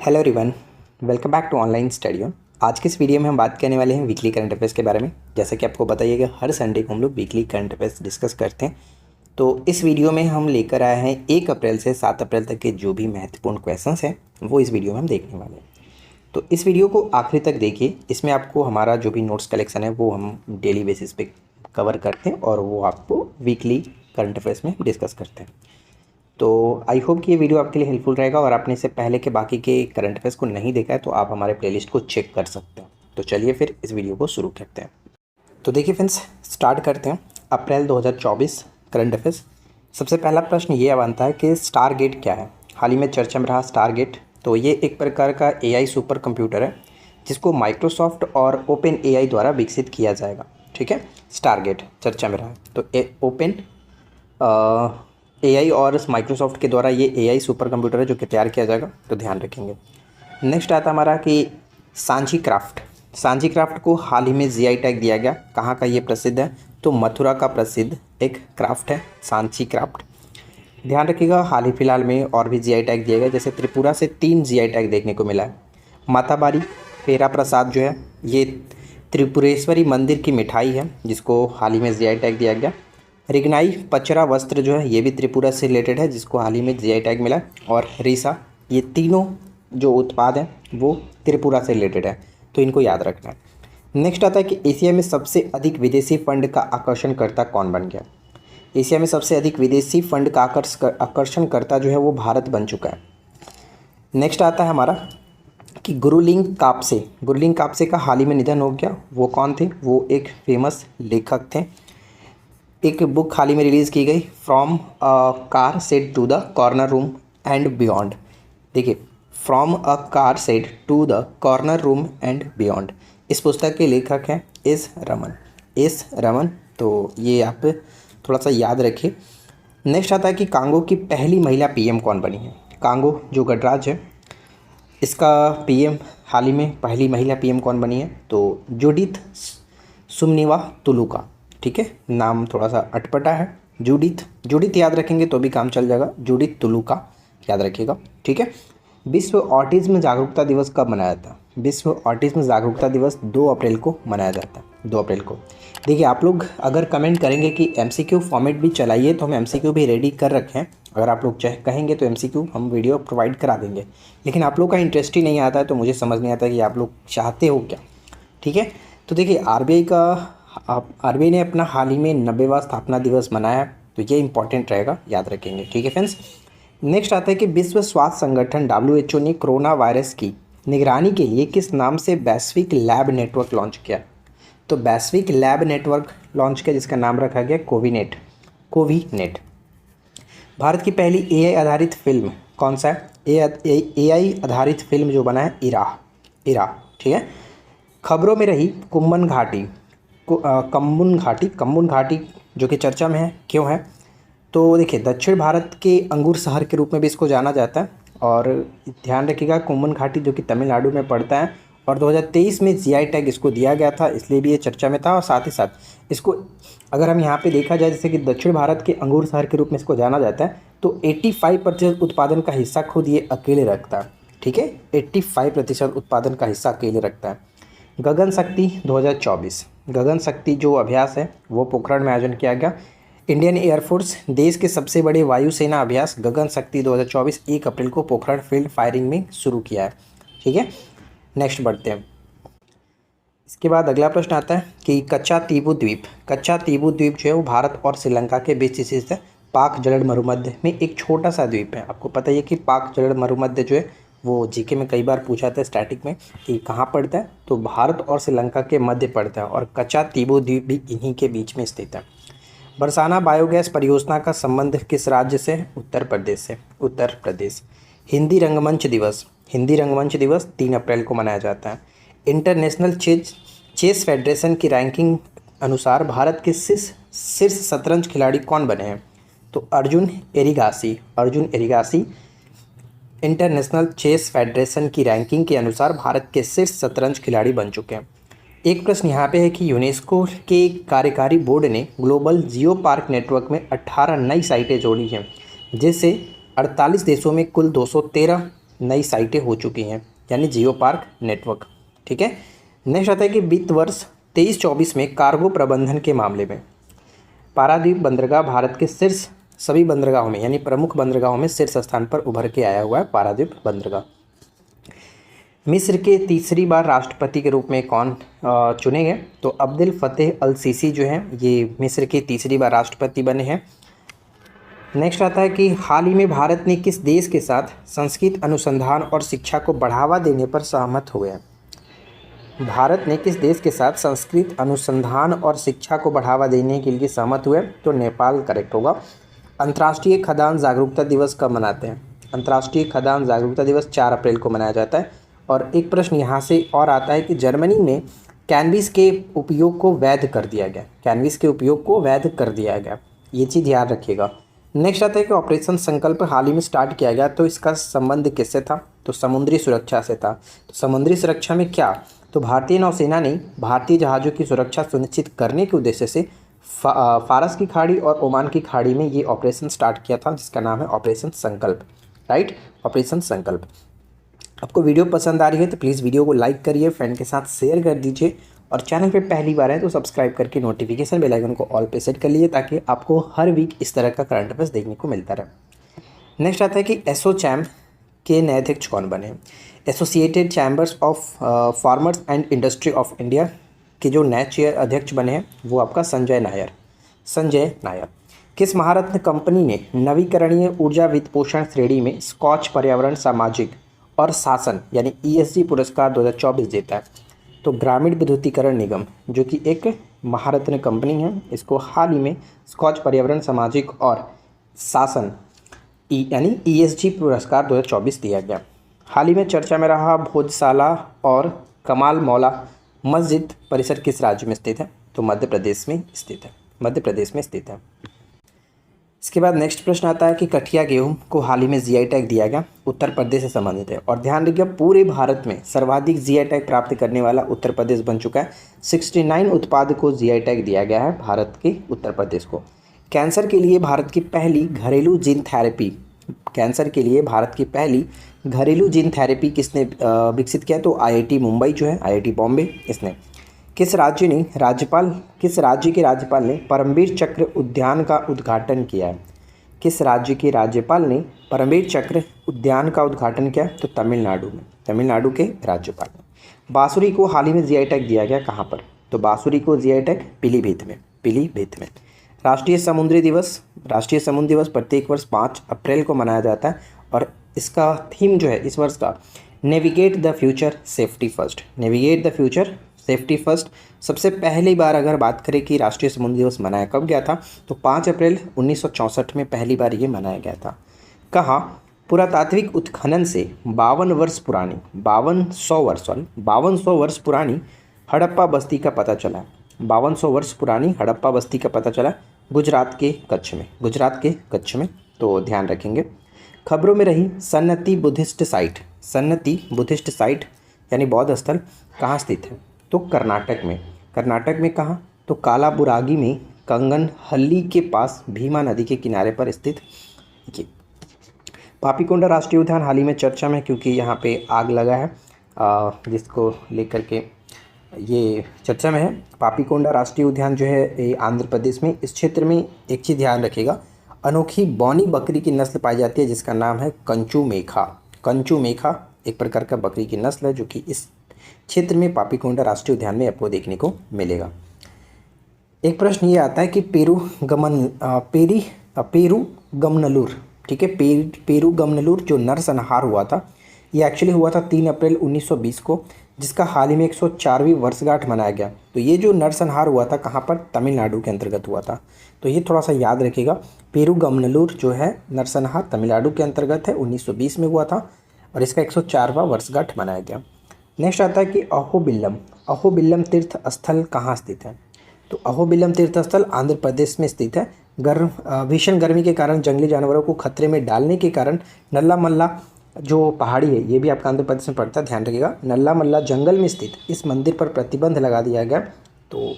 Hello everyone, welcome back to online study on. आज के इस वीडियो में हम बात करने वाले हैं वीकली करंट अफेयर्स के बारे में। जैसा कि आपको बताइएगा, हर संडे को हम लोग वीकली करंट अफेयर्स डिस्कस करते हैं। तो इस वीडियो में हम लेकर आए हैं 1 अप्रैल से 7 अप्रैल तक के जो भी महत्वपूर्ण क्वेश्चंस हैं वो इस वीडियो में हम देखने वाले हैं। तो इस वीडियो को आखिरी तक देखिए। इसमें आपको हमारा जो भी नोट्स कलेक्शन है वो हम डेली बेसिस पे कवर करते हैं और वो आपको वीकली करंट अफेयर्स में डिस्कस करते हैं। तो आई होप कि ये वीडियो आपके लिए हेल्पफुल रहेगा और आपने इससे पहले के बाकी के करंट अफेयर्स को नहीं देखा है तो आप हमारे प्लेलिस्ट को चेक कर सकते हैं। तो चलिए फिर इस वीडियो को शुरू करते हैं। तो देखिए फ्रेंड्स, स्टार्ट करते हैं अप्रैल 2024 करंट अफेयर्स। सबसे पहला प्रश्न ये बनता है कि स्टार गेट क्या है। हाल ही में चर्चा में रहा स्टार गेट। तो ये एक प्रकार का AI सुपर कंप्यूटर है जिसको माइक्रोसॉफ्ट और ओपन AI द्वारा विकसित किया जाएगा। ठीक है, स्टार गेट चर्चा में रहा। तो ओपन AI और माइक्रोसॉफ्ट के द्वारा ये AI सुपर कंप्यूटर है जो कि तैयार किया जाएगा, तो ध्यान रखेंगे। नेक्स्ट आता हमारा कि सांची क्राफ्ट। सांची क्राफ्ट को हाल ही में GI टैग दिया गया। कहाँ का ये प्रसिद्ध है? तो मथुरा का प्रसिद्ध एक क्राफ्ट है सांची क्राफ्ट। ध्यान रखिएगा, हाल ही फिलहाल में और भी GI टैग दिया गया। जैसे त्रिपुरा से 3 GI टैग देखने को मिला है। माताबारी पेरा प्रसाद जो है ये त्रिपुरेश्वरी मंदिर की मिठाई है जिसको हाल ही में GI टैग दिया गया। रिगनाई पचरा वस्त्र जो है ये भी त्रिपुरा से रिलेटेड है जिसको हाल ही में GI टैग मिला। और रीसा, ये तीनों जो उत्पाद हैं वो त्रिपुरा से रिलेटेड है, तो इनको याद रखना है। नेक्स्ट आता है कि एशिया में सबसे अधिक विदेशी फंड का आकर्षणकर्ता कौन बन गया। एशिया में सबसे अधिक विदेशी फंड का आकर्षणकर्ता जो है वो भारत बन चुका है। नेक्स्ट आता है हमारा कि गुरुलिंग काप्से का हाल ही में निधन हो गया। वो कौन थे? वो एक फेमस लेखक थे। एक बुक हाल ही में रिलीज़ की गई, from a car set to the corner room and beyond. देखिए, from a car set to the corner room and beyond. इस पुस्तक के लेखक हैं एस रमन। तो ये आप थोड़ा सा याद रखिए। नेक्स्ट आता है कि कांगो की पहली महिला PM कौन बनी है। कांगो जो गणराज्य है इसका PM हाल ही में पहली महिला PM कौन बनी है? तो जूडिथ सुमनिवा तुलुका। ठीक है, नाम थोड़ा सा अटपटा है। जूडिथ याद रखेंगे तो भी काम चल जाएगा। जूडिथ तुलुका याद रखिएगा। ठीक है। विश्व ऑटिज्म जागरूकता दिवस कब मनाया जाता है? विश्व ऑटिज्म जागरूकता दिवस 2 अप्रैल को मनाया जाता है। 2 अप्रैल को। देखिए, आप लोग अगर कमेंट करेंगे कि MCQ फॉर्मेट भी चलाइए तो हम MCQ भी रेडी कर रखे हैं। अगर आप लोग कहेंगे तो MCQ हम वीडियो प्रोवाइड करा देंगे, लेकिन आप लोग का इंटरेस्ट ही नहीं आता है तो मुझे समझ नहीं आता कि आप लोग चाहते हो क्या। ठीक है। तो देखिए, RBI ने अपना हाल ही में 90वां स्थापना दिवस मनाया, तो ये इंपॉर्टेंट रहेगा, याद रखेंगे। ठीक है फ्रेंड्स। नेक्स्ट आता है कि विश्व स्वास्थ्य संगठन WHO ने कोरोना वायरस की निगरानी के लिए किस नाम से वैश्विक लैब नेटवर्क लॉन्च किया? तो वैश्विक लैब नेटवर्क लॉन्च किया जिसका नाम रखा गया कोवीनेट। भारत की पहली AI आधारित फिल्म कौन सा है? AI आधारित फिल्म जो बना है इरा। ठीक है। खबरों में रही कुम्भन घाटी जो कि चर्चा में है, क्यों है? तो देखिए, दक्षिण भारत के अंगूर शहर के रूप में भी इसको जाना जाता है। और ध्यान रखिएगा, कुम्भन घाटी जो कि तमिलनाडु में पड़ता है और 2023 में GI टैग इसको दिया गया था, इसलिए भी ये चर्चा में था। और साथ ही साथ इसको अगर हम यहाँ पे देखा जाए, जैसे कि दक्षिण भारत के अंगूर शहर के रूप में इसको जाना जाता है, तो 85% उत्पादन का हिस्सा खुद ये अकेले रखता है। ठीक है, 85% उत्पादन का हिस्सा अकेले रखता है। गगन शक्ति 2024, गगन शक्ति जो अभ्यास है वो पोखरण में आयोजन किया गया। इंडियन एयरफोर्स देश के सबसे बड़े वायुसेना अभ्यास गगन शक्ति 2024 1 अप्रैल को पोखरण फील्ड फायरिंग में शुरू किया है। ठीक है। नेक्स्ट बढ़ते हैं। इसके बाद अगला प्रश्न आता है कि कच्चा तीबू द्वीप जो है वो भारत और श्रीलंका के बीच स्थित है। पाक जल मरुमध्य में एक छोटा सा द्वीप है। आपको पता है कि पाक जल मरुमध्य जो है वो GK में कई बार पूछा था स्टैटिक में कि कहाँ पड़ता है, तो भारत और श्रीलंका के मध्य पड़ता है और कच्चा तीबू द्वीप भी इन्हीं के बीच में स्थित है। बरसाना बायोगैस परियोजना का संबंध किस राज्य से? उत्तर प्रदेश। हिंदी रंगमंच दिवस 3 अप्रैल को मनाया जाता है। इंटरनेशनल चेस फेडरेशन की रैंकिंग अनुसार भारत के शीर्ष शतरंज खिलाड़ी कौन बने हैं? तो Arjun Erigaisi International Chess Federation की रैंकिंग के अनुसार भारत के शीर्ष शतरंज खिलाड़ी बन चुके हैं। एक प्रश्न यहाँ पे है कि यूनेस्को के कार्यकारी बोर्ड ने ग्लोबल जियो पार्क नेटवर्क में 18 नई साइटें जोड़ी हैं, जिससे 48 देशों में कुल 213 नई साइटें हो चुकी हैं, यानी जियो पार्क नेटवर्क। ठीक है। नेक्स्ट आता है कि वित्त वर्ष 23-24 में कार्गो प्रबंधन के मामले में पारादीप बंदरगाह भारत के शीर्ष सभी बंदरगाहों में, यानी प्रमुख बंदरगाहों में शीर्ष स्थान पर उभर के आया हुआ है पारादीप बंदरगाह। मिस्र के तीसरी बार राष्ट्रपति के रूप में कौन चुने गए? तो अब्दुल फतेह अल सीसी जो है ये मिस्र के तीसरी बार राष्ट्रपति बने हैं। नेक्स्ट आता है कि हाल ही में भारत ने किस देश के साथ संस्कृत अनुसंधान और शिक्षा को बढ़ावा देने पर सहमत हुए हैं? भारत ने किस देश के साथ संस्कृत अनुसंधान और शिक्षा को बढ़ावा देने के लिए सहमत हुए? तो नेपाल करेक्ट होगा। अंतर्राष्ट्रीय खदान जागरूकता दिवस कब मनाते हैं? अंतर्राष्ट्रीय खदान जागरूकता दिवस 4 अप्रैल को मनाया जाता है। और एक प्रश्न यहाँ से और आता है कि जर्मनी में कैनविस के उपयोग को वैध कर दिया गया। कैनविस के उपयोग को वैध कर दिया गया, ये चीज़ याद रखिएगा। नेक्स्ट आता है कि ऑपरेशन संकल्प हाल ही में स्टार्ट किया गया, तो इसका संबंध किससे था? तो समुद्री सुरक्षा से था। तो समुद्री सुरक्षा में क्या? तो भारतीय नौसेना ने भारतीय जहाज़ों की सुरक्षा सुनिश्चित करने के उद्देश्य से फारस की खाड़ी और ओमान की खाड़ी में ये ऑपरेशन स्टार्ट किया था, जिसका नाम है ऑपरेशन संकल्प। राइट, ऑपरेशन संकल्प। आपको वीडियो पसंद आ रही है तो प्लीज़ वीडियो को लाइक करिए, फ्रेंड के साथ शेयर कर दीजिए, और चैनल पे पहली बार है तो सब्सक्राइब करके नोटिफिकेशन बेल आइकन को ऑल पे सेट कर लीजिए, ताकि आपको हर वीक इस तरह का करंट अफेयर्स देखने को मिलता रहे। नेक्स्ट आता है कि एसोचैम के नए अध्यक्ष कौन बने? Associated chambers of farmers and industry of India के जो नए चेयर अध्यक्ष बने हैं वो आपका संजय नायर। संजय नायर। किस महारत्न कंपनी ने नवीकरणीय ऊर्जा वित्त पोषण श्रेणी में स्कॉच पर्यावरण सामाजिक और शासन यानी ESG पुरस्कार 2024 जीता है? तो ग्रामीण विद्युतीकरण निगम जो कि एक महारत्न कंपनी है, इसको हाल ही में स्कॉच पर्यावरण सामाजिक और शासन यानी ESG पुरस्कार 2024 दिया गया। हाल ही में चर्चा में रहा भोजशाला और कमाल मौला मस्जिद परिसर किस राज्य में स्थित है? तो मध्य प्रदेश में स्थित है। मध्य प्रदेश में स्थित है। इसके बाद नेक्स्ट प्रश्न आता है कि कठिया गेहूं को हाल ही में GI टैग दिया गया, उत्तर प्रदेश से संबंधित है। और ध्यान रखिए पूरे भारत में सर्वाधिक GI टैग प्राप्त करने वाला उत्तर प्रदेश बन चुका है। 69 उत्पाद को GI टैग दिया गया है भारत के उत्तर प्रदेश को। कैंसर के लिए भारत की पहली घरेलू जीन थेरेपी, कैंसर के लिए भारत की पहली घरेलू जीन थेरेपी किसने विकसित किया? तो IIT मुंबई जो है, IIT बॉम्बे इसने। किस राज्य के राज्यपाल ने परमवीर चक्र उद्यान का उद्घाटन किया है? किस राज्य के राज्यपाल ने परमवीर चक्र उद्यान का उद्घाटन किया? तो तमिलनाडु में, तमिलनाडु के राज्यपाल ने। बांसुरी को हाल ही में GI टैग दिया गया, कहाँ पर? तो बांसुरी को GI टैग पीलीभीत में, पीलीभीत में। राष्ट्रीय समुद्री दिवस प्रत्येक वर्ष 5 अप्रैल को मनाया जाता है, और इसका थीम जो है इस वर्ष का navigate the future safety first. Navigate the future safety first. सबसे पहली बार अगर बात करें कि राष्ट्रीय समुद्री दिवस मनाया कब गया था, तो 5 अप्रैल 1964 में पहली बार ये मनाया गया था। कहाँ? पुरातात्विक उत्खनन से 52 सौ वर्ष पुरानी हड़प्पा बस्ती का पता चला। 5200 वर्ष पुरानी हड़प्पा बस्ती का पता चला गुजरात के कच्छ में। तो ध्यान रखेंगे। खबरों में रही सन्नति बुद्धिस्ट साइट यानी बौद्ध स्थल कहाँ स्थित है? तो कर्नाटक में कहाँ? तो कालाबुरागी में कंगनहल्ली के पास भीमा नदी के किनारे पर स्थित। पापीकोंडा राष्ट्रीय उद्यान हाल ही में चर्चा में, क्योंकि यहाँ पे आग लगा है, जिसको लेकर के ये चर्चा में है। पापीकोंडा राष्ट्रीय उद्यान जो है ये आंध्र प्रदेश में। इस क्षेत्र में एक चीज़ ध्यान रखिएगा, अनोखी बौनी बकरी की नस्ल पाई जाती है जिसका नाम है कंचू मेखा एक प्रकार का बकरी की नस्ल है जो कि इस क्षेत्र में पापीकोंडा राष्ट्रीय उद्यान में आपको देखने को मिलेगा। एक प्रश्न ये आता है कि पेरूगमनलूर, ठीक है, पेरूगमनलूर जो नरसंहार हुआ था ये एक्चुअली हुआ था 3 अप्रैल 1920 को, जिसका हाल ही में 104वीं वर्षगांठ मनाया गया। तो ये जो नरसंहार हुआ था कहाँ पर? तमिलनाडु के अंतर्गत हुआ था। तो ये थोड़ा सा याद रखिएगा, पेरूगमनलूर जो है नरसंहार तमिलनाडु के अंतर्गत है, 1920 में हुआ था, और इसका 104वां वर्षगांठ मनाया गया। नेक्स्ट आता है कि अहोबिलम तीर्थ स्थल कहाँ स्थित है? तो अहोबिलम तीर्थ स्थल आंध्र प्रदेश में स्थित है। भीषण गर्मी के कारण जंगली जानवरों को खतरे में डालने के कारण नल्ला मल्ला जो पहाड़ी है ये भी आपका आंध्र प्रदेश में पड़ता है, ध्यान रखिएगा। नल्ला मल्ला जंगल में स्थित इस मंदिर पर प्रतिबंध लगा दिया गया। तो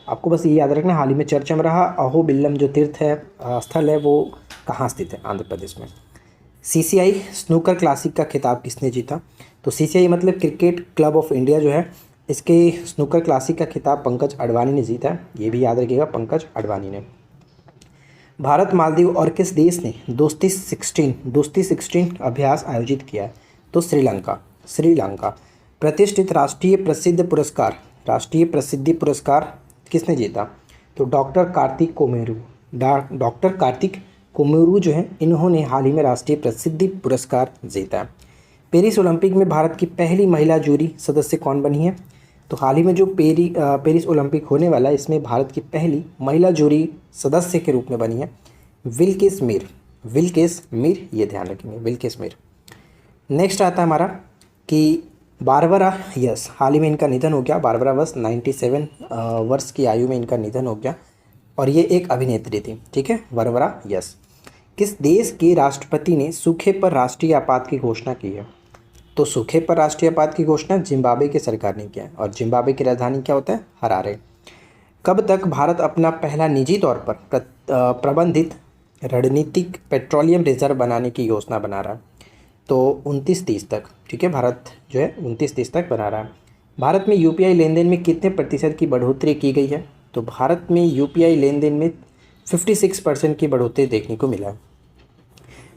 आपको बस ये याद रखना, हाल ही में चर्चा में रहा अहोबिलम जो तीर्थ है स्थल है वो कहाँ स्थित है? आंध्र प्रदेश में। CCI स्नूकर क्लासिक का खिताब किसने जीता? तो CCI मतलब क्रिकेट क्लब ऑफ इंडिया जो है, इसके स्नूकर क्लासिक का खिताब पंकज अडवाणी ने जीता है। ये भी याद रखिएगा, पंकज अडवाणी ने। भारत मालदीव और किस देश ने दोस्ती 16 अभ्यास आयोजित किया है? तो श्रीलंका। प्रतिष्ठित राष्ट्रीय प्रसिद्धि पुरस्कार किसने जीता? तो डॉक्टर कार्तिक कोमेरू जो है, इन्होंने हाल ही में राष्ट्रीय प्रसिद्धि पुरस्कार जीता है। पेरिस ओलंपिक में भारत की पहली महिला जूरी सदस्य कौन बनी है? तो हाल ही में जो पेरिस ओलंपिक होने वाला है, इसमें भारत की पहली महिला जूरी सदस्य के रूप में बनी है विल्किस मीर, ये ध्यान रखेंगे, विल्किस मीर। नेक्स्ट आता है हमारा कि बारबरा यस, हाल ही में इनका निधन हो गया। बारबरा यस 97 वर्ष की आयु में इनका निधन हो गया और ये एक अभिनेत्री थी, ठीक है, बारबरा यस। किस देश के राष्ट्रपति ने सूखे पर राष्ट्रीय आपात की घोषणा की है? तो सूखे पर राष्ट्रीय आपात की घोषणा जिम्बाब्वे की सरकार ने किया है और जिम्बाब्वे की राजधानी क्या होता है? हरारे। कब तक भारत अपना पहला निजी तौर पर प्रबंधित रणनीतिक पेट्रोलियम रिजर्व बनाने की योजना बना रहा है? तो 29-30 तक, ठीक है, भारत जो है 29-30 तक बना रहा है। भारत में UPI लेन देन में कितने प्रतिशत की बढ़ोतरी की गई है? तो भारत में UPI लेन देन में 56% की बढ़ोतरी देखने को मिला है।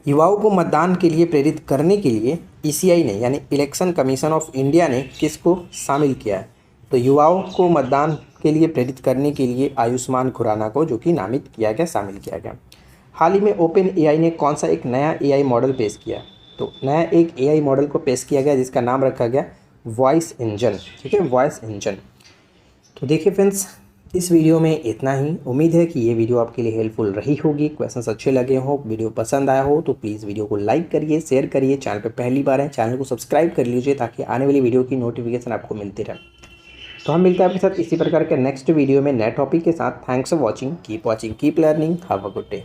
युवाओं को मतदान के लिए प्रेरित करने के लिए ECI ने यानी इलेक्शन कमीशन ऑफ इंडिया ने किसको शामिल किया है? तो युवाओं को मतदान के लिए प्रेरित करने के लिए आयुष्मान खुराना को, जो कि नामित किया गया, शामिल किया गया। हाल ही में OpenAI ने कौन सा एक नया AI मॉडल पेश किया? तो नया एक AI मॉडल को पेश किया गया जिसका नाम रखा गया वॉइस इंजन, ठीक है, वॉइस इंजन। तो देखिए फ्रेंड्स, इस वीडियो में इतना ही। उम्मीद है कि ये वीडियो आपके लिए हेल्पफुल रही होगी, क्वेश्चंस अच्छे लगे हो, वीडियो पसंद आया हो तो प्लीज़ वीडियो को लाइक करिए, शेयर करिए। चैनल पे पहली बार है, चैनल को सब्सक्राइब कर लीजिए ताकि आने वाली वीडियो की नोटिफिकेशन आपको मिलती रहे। तो हम मिलते हैं आपके साथ इसी प्रकार के नेक्स्ट वीडियो में नए टॉपिक के साथ। Thanks for watching, keep learning, have a good day.